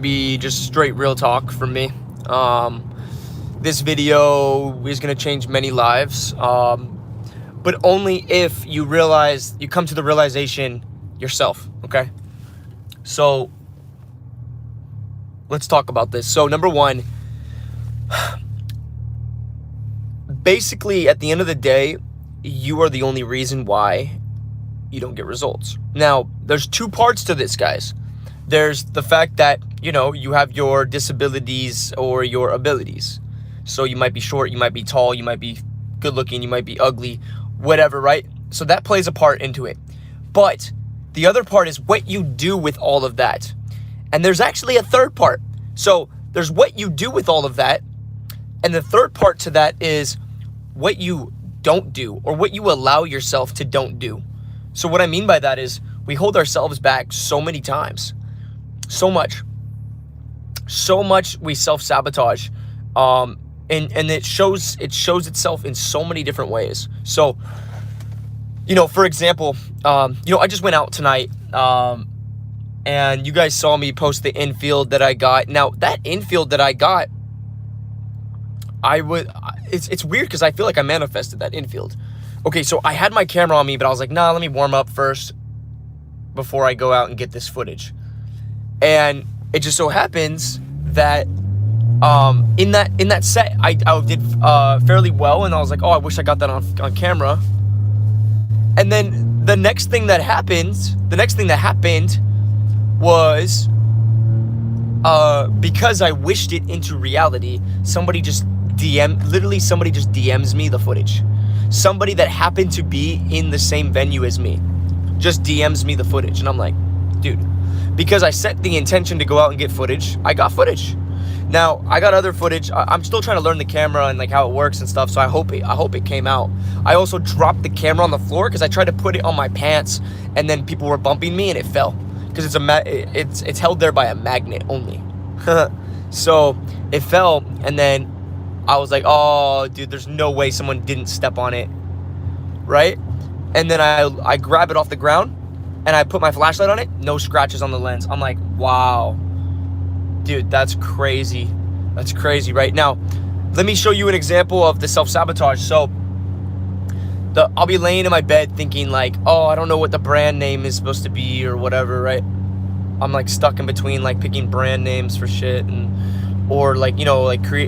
be just straight real talk from me. This video is going to change many lives, but only if you come to the realization yourself, okay? So let's talk about this. So number one, basically at the end of the day, you are the only reason why you don't get results. Now, there's two parts to this, guys. There's the fact that, you have your disabilities or your abilities. So you might be short, you might be tall, you might be good looking, you might be ugly, whatever, right? So that plays a part into it. But the other part is what you do with all of that. And there's actually a third part. So there's what you do with all of that. And the third part to that is what you don't do, or what you allow yourself to don't do. So what I mean by that is we hold ourselves back so many times. So much we self-sabotage. And it shows itself in so many different ways. So, for example, I just went out tonight, and you guys saw me post the infield that I got. Now, that infield that I got, it's weird because I feel like I manifested that infield. Okay, so I had my camera on me, but I was like, nah, let me warm up first before I go out and get this footage. And it just so happens that in that set, I did fairly well, and I was like, oh, I wish I got that on camera. And then the next thing that happened was because I wished it into reality, somebody just DMs me the footage. Somebody that happened to be in the same venue as me just DMs me the footage, and I'm like, dude, because I set the intention to go out and get footage, I got footage. Now, I got other footage. I'm still trying to learn the camera and like how it works and stuff, so I hope it came out. I also dropped the camera on the floor because I tried to put it on my pants, and then people were bumping me and it fell because it's held there by a magnet only. So it fell, and then I was like, oh, dude, there's no way someone didn't step on it, right? And then I grab it off the ground, and I put my flashlight on it, no scratches on the lens. I'm like, wow. Dude, that's crazy. That's crazy, right? Now, let me show you an example of the self-sabotage. So, I'll be laying in my bed thinking like, oh, I don't know what the brand name is supposed to be or whatever, right? I'm like stuck in between like picking brand names for shit or like,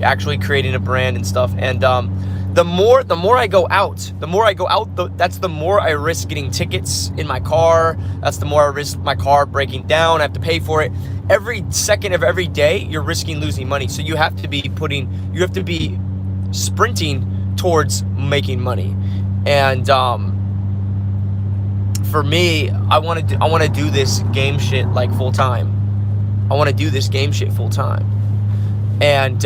actually creating a brand and stuff. And the more I go out, that's the more I risk getting tickets in my car. That's the more I risk my car breaking down. I have to pay for it. Every second of every day, you're risking losing money. So you have to be sprinting towards making money. And for me, I want to do this game shit like full time. And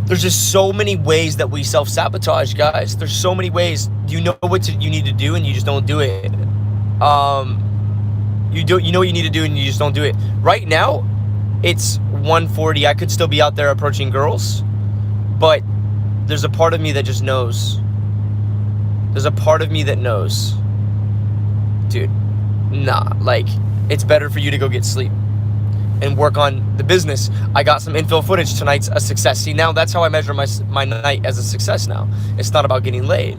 there's just so many ways that we self-sabotage, guys. There's so many ways. You know what you need to do, and you just don't do it. You know what you need to do, and you just don't do it. Right now, it's 1:40. I could still be out there approaching girls, but there's a part of me that just knows. There's a part of me that knows, dude, nah, like, it's better for you to go get sleep and work on the business. I got some infill footage. Tonight's a success. See, now that's how I measure my night as a success now. It's not about getting laid.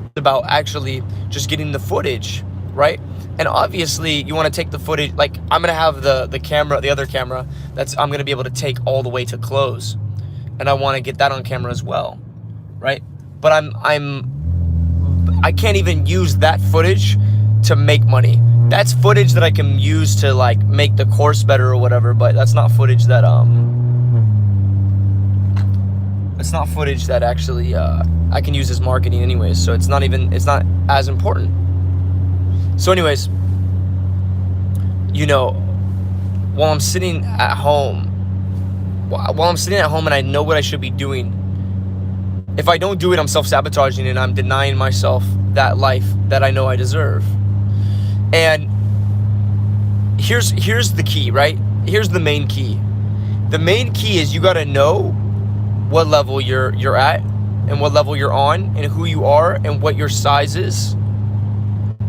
It's about actually just getting the footage, right? And obviously, you want to take the footage. Like, I'm going to have the other camera, I'm going to be able to take all the way to close. And I want to get that on camera as well, right? But I can't even use that footage to make money. That's footage that I can use to like make the course better or whatever, but that's not footage that actually I can use as marketing anyways, so it's not as important. So anyways, while I'm sitting at home and I know what I should be doing, if I don't do it, I'm self-sabotaging and I'm denying myself that life that I know I deserve. And here's the key, right? Here's the main key. The main key is you got to know what level you're at and what level you're on and who you are and what your size is.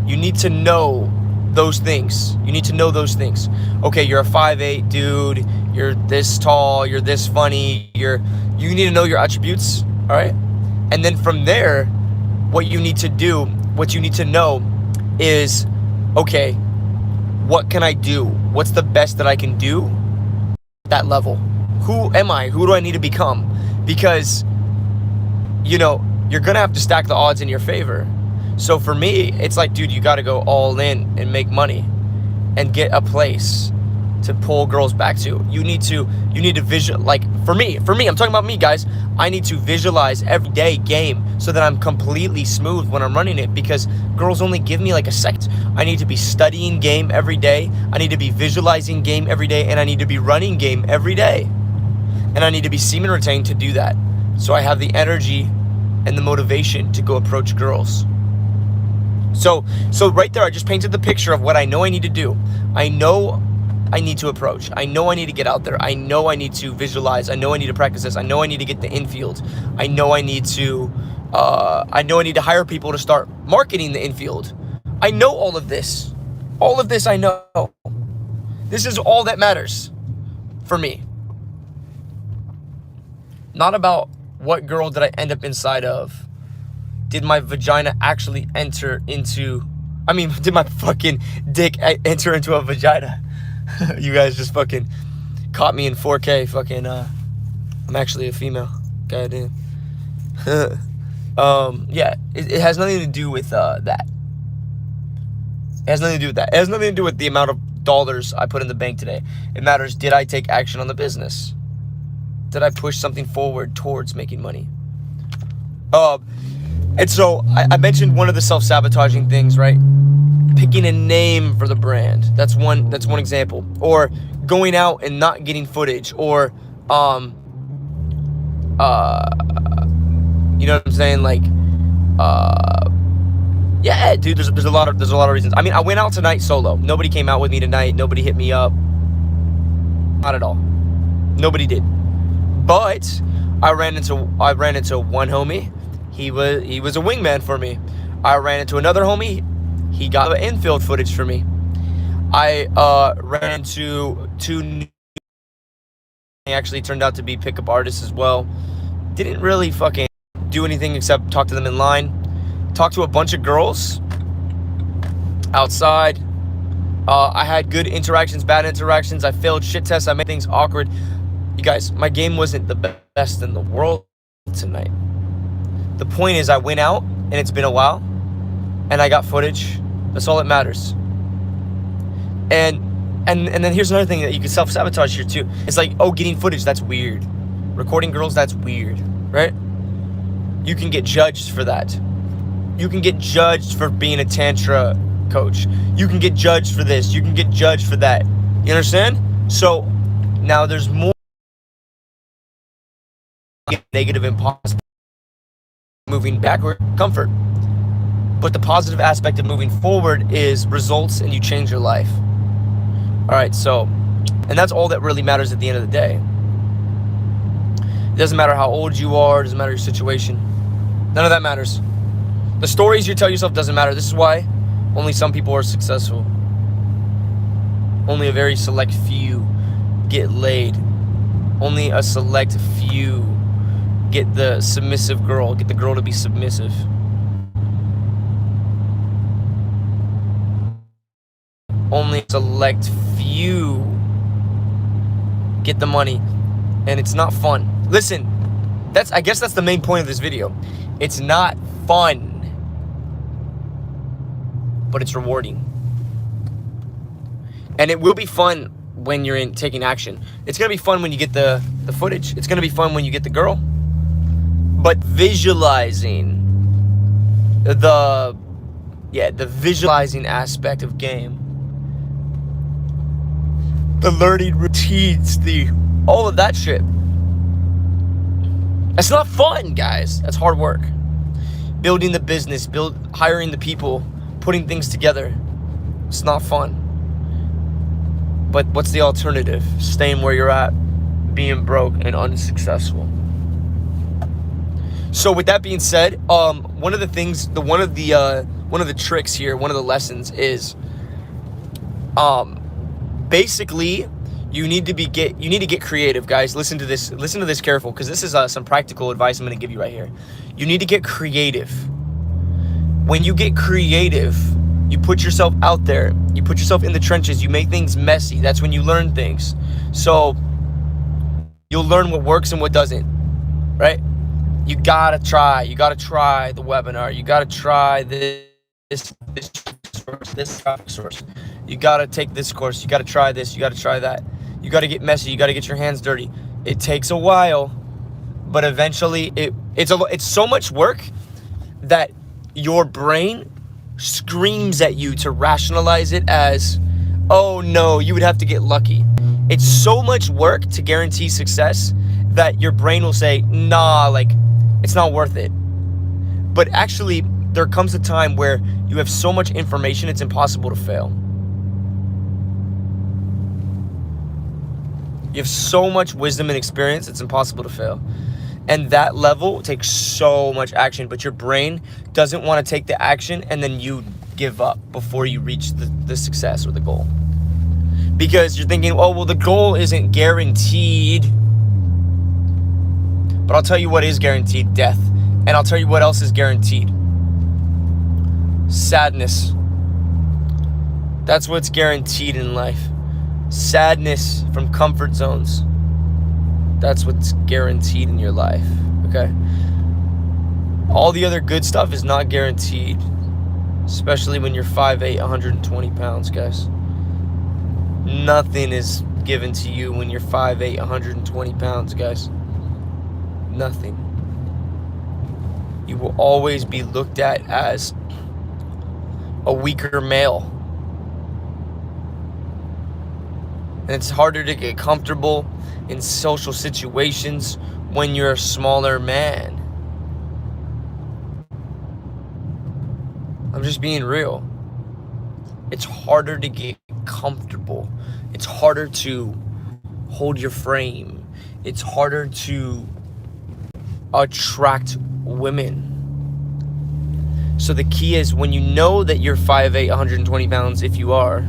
You need to know those things. You need to know those things. Okay, you're a 5'8" dude, you're this tall, you're this funny, you need to know your attributes, all right? And then from there, what you need to know is, okay, what can I do? What's the best that I can do at that level? Who am I? Who do I need to become? Because, you're gonna have to stack the odds in your favor. So for me, it's like, dude, you gotta go all in and make money and get a place to pull girls back to. You need to visual, like for me, I'm talking about me, guys. I need to visualize every day game so that I'm completely smooth when I'm running it, because girls only give me like a second. I need to be studying game every day. I need to be visualizing game every day, and I need to be running game every day. And I need to be semen retained to do that. So I have the energy and the motivation to go approach girls. So right there, I just painted the picture of what I know I need to do. I know I need to approach. I know I need to get out there. I know I need to visualize. I know I need to practice this. I know I need to get the infield. I know I need to hire people to start marketing the infield. I know all of this. All of this I know. This is all that matters for me. Not about what girl did I end up inside of. Did my vagina actually did my fucking dick enter into a vagina? You guys just fucking caught me in 4K. Fucking, I'm actually a female. Goddamn. Yeah, it has nothing to do with that. It has nothing to do with that. It has nothing to do with the amount of dollars I put in the bank today. It matters, did I take action on the business? Did I push something forward towards making money? And so I mentioned one of the self-sabotaging things, right? Picking a name for the brand. That's one example. Or going out and not getting footage, or you know what I'm saying? Like, yeah, dude, there's a lot of reasons. I mean, I went out tonight solo. Nobody came out with me tonight. Nobody hit me up. Not at all. Nobody did. But I ran into one homie. He was a wingman for me. I ran into another homie. He got the infield footage for me. I ran into two new. They actually turned out to be pickup artists as well. Didn't really fucking do anything except talk to them in line. Talked to a bunch of girls outside. I had good interactions, bad interactions. I failed shit tests. I made things awkward. You guys, my game wasn't the best in the world tonight. The point is, I went out, and it's been a while, and I got footage. That's all that matters. And then here's another thing that you can self-sabotage here too. It's like, oh, getting footage, that's weird. Recording girls, that's weird, right? You can get judged for that. You can get judged for being a tantra coach. You can get judged for this. You can get judged for that. You understand? So now there's more negative and positive. Moving backward, comfort. But the positive aspect of moving forward is results, and you change your life. All right, so, and that's all that really matters at the end of the day. It doesn't matter how old you are. It doesn't matter your situation. None of that matters. The stories you tell yourself doesn't matter. This is why only some people are successful. Only a very select few get laid. Only a select few get the submissive girl, get the girl to be submissive. Only a select few get the money, and it's not fun. Listen, I guess that's the main point of this video. It's not fun, but it's rewarding. And it will be fun when you're taking action. It's gonna be fun when you get the footage. It's gonna be fun when you get the girl. But visualizing the visualizing aspect of game, the learning routines, all of that shit, that's not fun, guys. That's hard work. Building the business, hiring the people, putting things together. It's not fun. But what's the alternative? Staying where you're at, being broke and unsuccessful. So with that being said, one of the tricks here, one of the lessons is Basically, you need to get creative, guys. Listen to this careful, because this is some practical advice I'm going to give you right here. You need to get creative. When you get creative, you put yourself out there, you put yourself in the trenches, you make things messy. That's when you learn things. So you'll learn what works and what doesn't, right? You gotta try the webinar, you gotta try this traffic source, you gotta take this course, you gotta try this, you gotta try that, you gotta get messy, you gotta get your hands dirty. It takes a while, but eventually it's so much work that your brain screams at you to rationalize it as, oh no, you would have to get lucky. It's so much work to guarantee success that your brain will say, nah, like, it's not worth it. But actually, there comes a time where you have so much information, it's impossible to fail. You have so much wisdom and experience, it's impossible to fail. And that level takes so much action, but your brain doesn't want to take the action, and then you give up before you reach the success or the goal. Because you're thinking, oh, well, the goal isn't guaranteed. But I'll tell you what is guaranteed: death. And I'll tell you what else is guaranteed: sadness. That's what's guaranteed in life. Sadness from comfort zones. That's what's guaranteed in your life, okay? All the other good stuff is not guaranteed, especially when you're 5'8", 120 pounds, guys. Nothing is given to you when you're 5'8", 120 pounds, guys. Nothing. You will always be looked at as a weaker male. And it's harder to get comfortable in social situations when you're a smaller man. I'm just being real. It's harder to get comfortable. It's harder to hold your frame. It's harder to attract women. So the key is, when you know that you're 5'8", 120 pounds, if you are,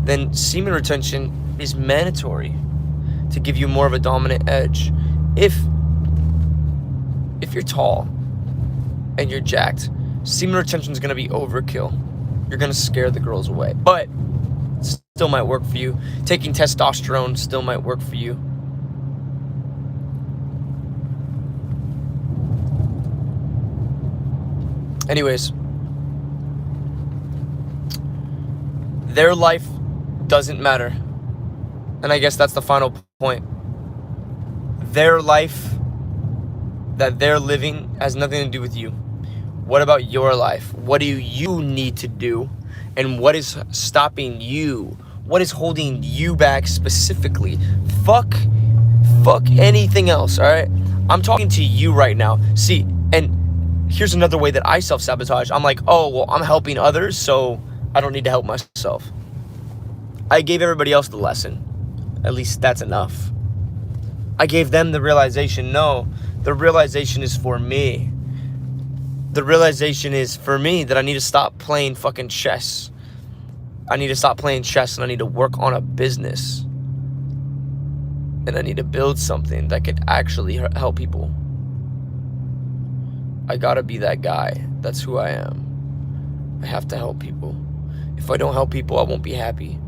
then semen retention is mandatory to give you more of a dominant edge. If you're tall and you're jacked, semen retention is going to be overkill. You're going to scare the girls away. But it still might work for you. Taking testosterone still might work for you. Anyways, their life doesn't matter. And I guess that's the final point. Their life that they're living has nothing to do with you. What about your life? What do you need to do? And what is stopping you? What is holding you back specifically? Fuck anything else, all right? I'm talking to you right now. See, and here's another way that I self-sabotage. I'm like, oh, well, I'm helping others, so I don't need to help myself. I gave everybody else the lesson. At least that's enough. I gave them the realization. No, the realization is for me. The realization is for me that I need to stop playing fucking chess. I need to stop playing chess, and I need to work on a business. And I need to build something that could actually help people. I gotta be that guy. That's who I am. I have to help people. If I don't help people, I won't be happy.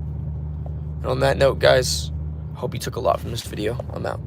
And on that note, guys, hope you took a lot from this video. I'm out.